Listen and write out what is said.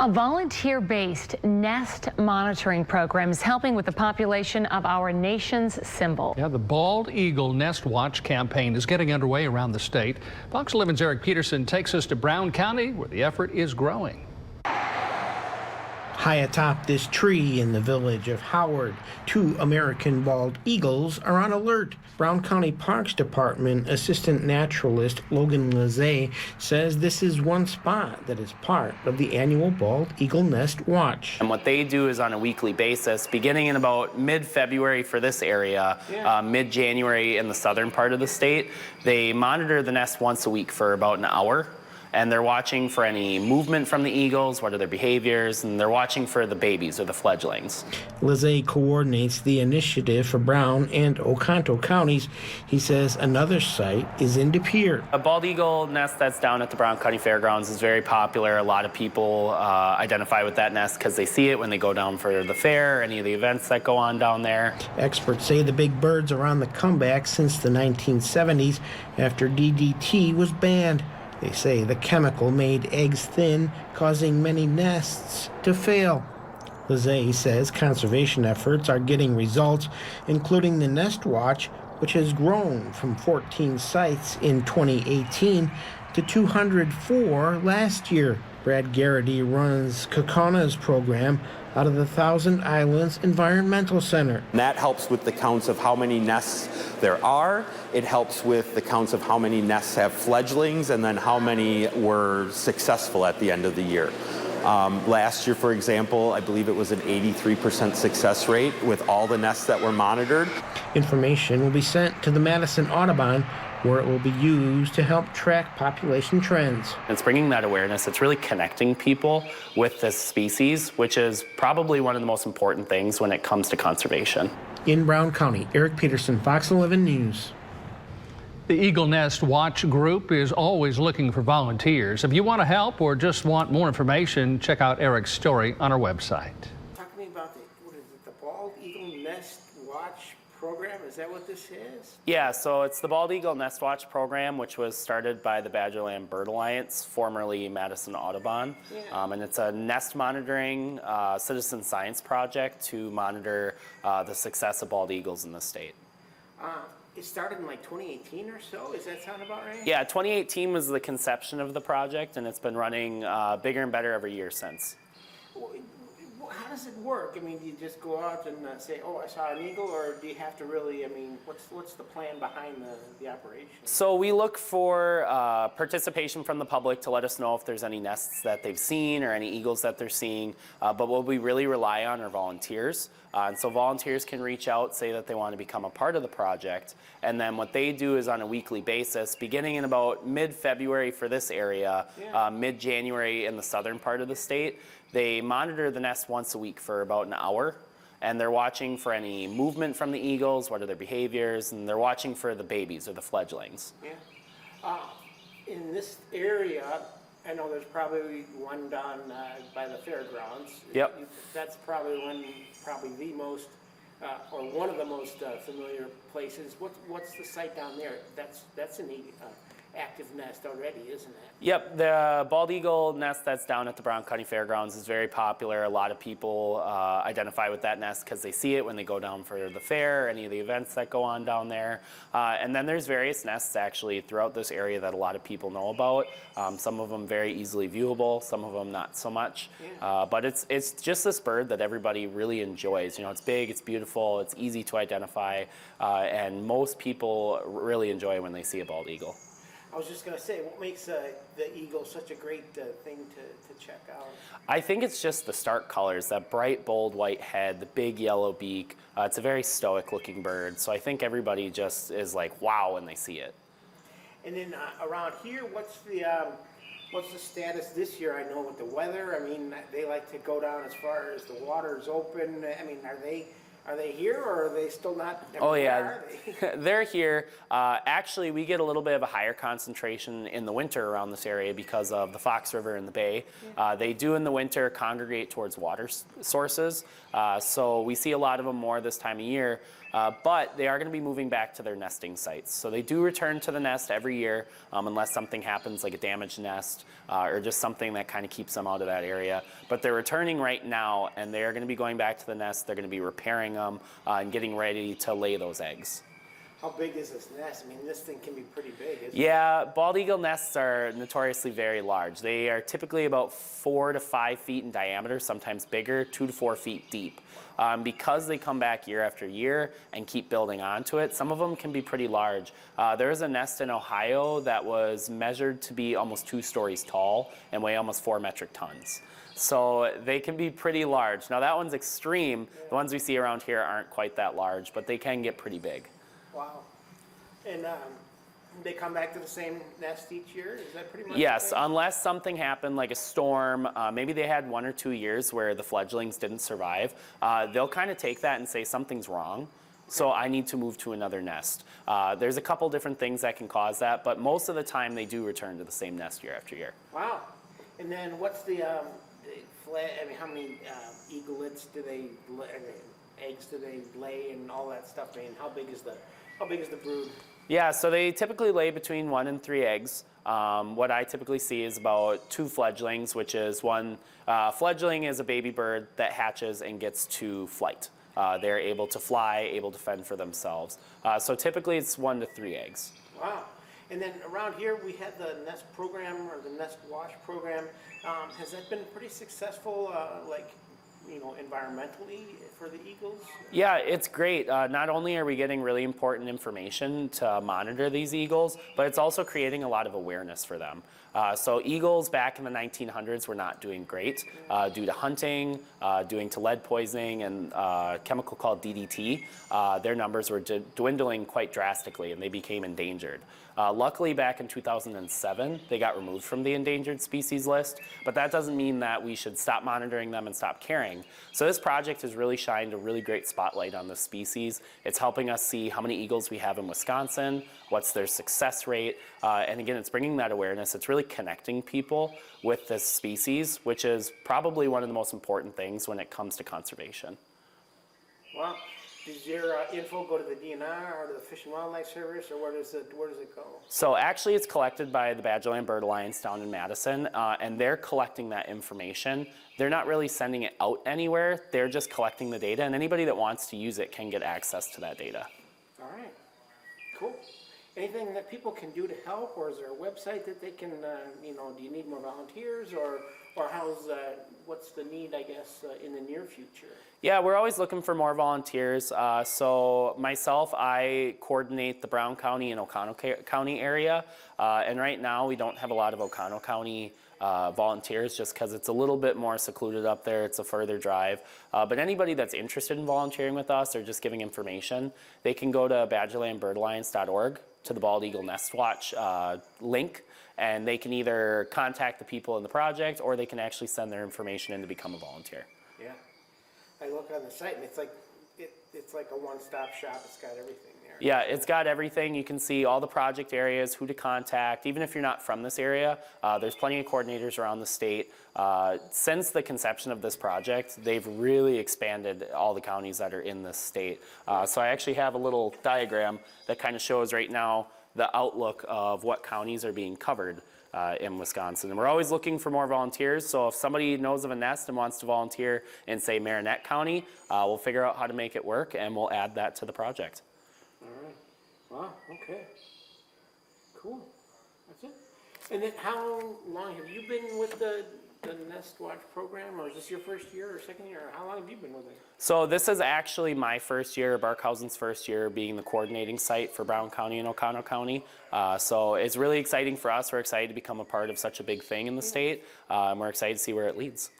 A volunteer-based nest monitoring program is helping with the population of our nation's symbol. Yeah, the Bald Eagle Nest Watch campaign is getting underway around the state. Fox 11's Eric Peterson takes us to Brown County, where the effort is growing. High atop this tree in the village of Howard, 2 American bald eagles are on alert. Brown County Parks Department Assistant Naturalist Logan Lizay says this is one spot that is part of the annual Bald Eagle Nest Watch. And what they do is on a weekly basis, beginning in about mid-February for this area, mid-January in the southern part of the state, they monitor the nest once a week for about an hour. And they're watching for any movement from the eagles, what are their behaviors, and they're watching for the babies or the fledglings. Lizay coordinates the initiative for Brown and Oconto counties. He says another site is in De Pere. A bald eagle nest that's down at the Brown County Fairgrounds is very popular. A lot of people identify with that nest because they see it when they go down for the fair, or any of the events that go on down there. Experts say the big birds are on the comeback since the 1970s after DDT was banned. They say the chemical made eggs thin, causing many nests to fail. Lizay says conservation efforts are getting results, including the Nest Watch, which has grown from 14 sites in 2018 to 204 last year. Brad Garrity runs Kaukauna program out of the Thousand Islands Environmental Center. And that helps with the counts of how many nests there are. It helps with the counts of how many nests have fledglings and then how many were successful at the end of the year. Last year, for example, I believe it was an 83% success rate with all the nests that were monitored. Information will be sent to the Madison Audubon, where it will be used to help track population trends. It's bringing that awareness. It's really connecting people with this species, which is probably one of the most important things when it comes to conservation. In Brown County, Eric Peterson, Fox 11 News. The Eagle Nest Watch Group is always looking for volunteers. If you want to help or just want more information, check out Eric's story on our website. Talk to me about the Bald Eagle Nest Watch program. Is that what this is? Yeah, so it's the Bald Eagle Nest Watch program, which was started by the Badgerland Bird Alliance, formerly Madison Audubon. And it's a nest monitoring citizen science project to monitor the success of bald eagles in the state. It started in like 2018 or so. Does that sound about right? Yeah, 2018 was the conception of the project, and it's been running bigger and better every year since. How does it work? I mean, do you just go out and say, oh, I saw an eagle, or do you have to really, I mean, what's the plan behind the operation? So we look for participation from the public to let us know if there's any nests that they've seen or any eagles that they're seeing, but what we really rely on are volunteers. And so volunteers can reach out, say that they want to become a part of the project, and then what they do is on a weekly basis, beginning in about mid-February for this area, mid-January in the southern part of the state, they monitor the nest once a week for about an hour, and they're watching for any movement from the eagles, what are their behaviors, and they're watching for the babies or the fledglings. In this area, I know there's probably one down by the fairgrounds. Yep. That's probably the most, or one of the most familiar places. What's the site down there? That's an active nest already, isn't it? Yep, the bald eagle nest that's down at the Brown County Fairgrounds is very popular. A lot of people identify with that nest because they see it when they go down for the fair, or any of the events that go on down there. And then there's various nests actually throughout this area that a lot of people know about. Some of them very easily viewable, some of them not so much. But it's just this bird that everybody really enjoys. You know, it's big, it's beautiful, it's easy to identify, and most people really enjoy when they see a bald eagle. I was just going to say, what makes the eagle such a great thing to check out? I think it's just the stark colors, that bright, bold white head, the big yellow beak. It's a very stoic looking bird, so I think everybody just is like, wow, when they see it. And then around here, what's the status this year? I know with the weather, I mean, they like to go down as far as the water's open. I mean, are they here, or are they still not? Oh yeah, they're here. Actually, we get a little bit of a higher concentration in the winter around this area because of the Fox River and the Bay. They do in the winter congregate towards water sources, so we see a lot of them more this time of year. but they are going to be moving back to their nesting sites. So they do return to the nest every year unless something happens like a damaged nest or just something that kind of keeps them out of that area. But they're returning right now, and they are going to be going back to the nest. They're going to be repairing them and getting ready to lay those eggs. How big is this nest? I mean, this thing can be pretty big, isn't it? Yeah, bald eagle nests are notoriously very large. They are typically about 4 to 5 feet in diameter, sometimes bigger, 2 to 4 feet deep. Because they come back year after year and keep building onto it, some of them can be pretty large. There is a nest in Ohio that was measured to be almost 2 stories tall and weigh almost 4 metric tons. So they can be pretty large. Now that one's extreme. The ones we see around here aren't quite that large, but they can get pretty big. Wow. And they come back to the same nest each year? Is that pretty much Yes, the thing? unless something happened like a storm, maybe they had 1 or 2 years where the fledglings didn't survive, they'll kind of take that and say something's wrong, so I need to move to another nest. There's a couple different things that can cause that, but most of the time they do return to the same nest year after year. Wow. And then what's the I mean, how many eaglets do they lay, eggs do they lay and all that stuff? I mean, how big is the brood? Yeah, so they typically lay between 1 and 3 eggs. What I typically see is about 2 fledglings, which is one fledgling is a baby bird that hatches and gets to flight. They're able to fly, able to fend for themselves. So typically it's 1 to 3 eggs. Wow. And then around here we had the nest program or the nest watch program. Has that been pretty successful, environmentally for the eagles? Yeah, it's great. Not only are we getting really important information to monitor these eagles, but it's also creating a lot of awareness for them. So eagles back in the 1900s were not doing great due to hunting, due to lead poisoning and a chemical called DDT. Their numbers were dwindling quite drastically and they became endangered. Luckily back in 2007, they got removed from the endangered species list, but that doesn't mean that we should stop monitoring them and stop caring. So this project has really shined a really great spotlight on this species. It's helping us see how many eagles we have in Wisconsin, what's their success rate, and again, it's bringing that awareness. It's really connecting people with this species, which is probably one of the most important things when it comes to conservation. Wow. Does your info go to the DNR or to the Fish and Wildlife Service, or where does it go? So actually it's collected by the Badgerland Bird Alliance down in Madison, and they're collecting that information. They're not really sending it out anywhere, they're just collecting the data, and anybody that wants to use it can get access to that data. All right, cool. Anything that people can do to help, or is there a website that they can, do you need more volunteers, or what's the need, I guess, in the near future? Yeah, we're always looking for more volunteers. So myself, I coordinate the Brown County and Oconto County area. And right now we don't have a lot of Oconto County volunteers just because it's a little bit more secluded up there. It's a further drive. But anybody that's interested in volunteering with us or just giving information, they can go to badgerlandbirdalliance.org to the Bald Eagle Nest Watch link, and they can either contact the people in the project or they can actually send their information in to become a volunteer. Yeah. I look on the site and it's like a one-stop shop. It's got everything there. Yeah, it's got everything. You can see all the project areas, who to contact. Even if you're not from this area, there's plenty of coordinators around the state. Since the conception of this project, they've really expanded all the counties that are in this state. So I actually have a little diagram that kind of shows right now the outlook of what counties are being covered in Wisconsin. And we're always looking for more volunteers, so if somebody knows of a nest and wants to volunteer in, say, Marinette County, we'll figure out how to make it work and we'll add that to the project. All right. Wow, okay. Cool. That's it. And then how long have you been with the Nest Watch program, or is this your first year or second year, or how long have you been with it? So this is actually my first year, Barkhausen's first year, being the coordinating site for Brown County and Oconto County. So it's really exciting for us. We're excited to become a part of such a big thing in the state, and we're excited to see where it leads.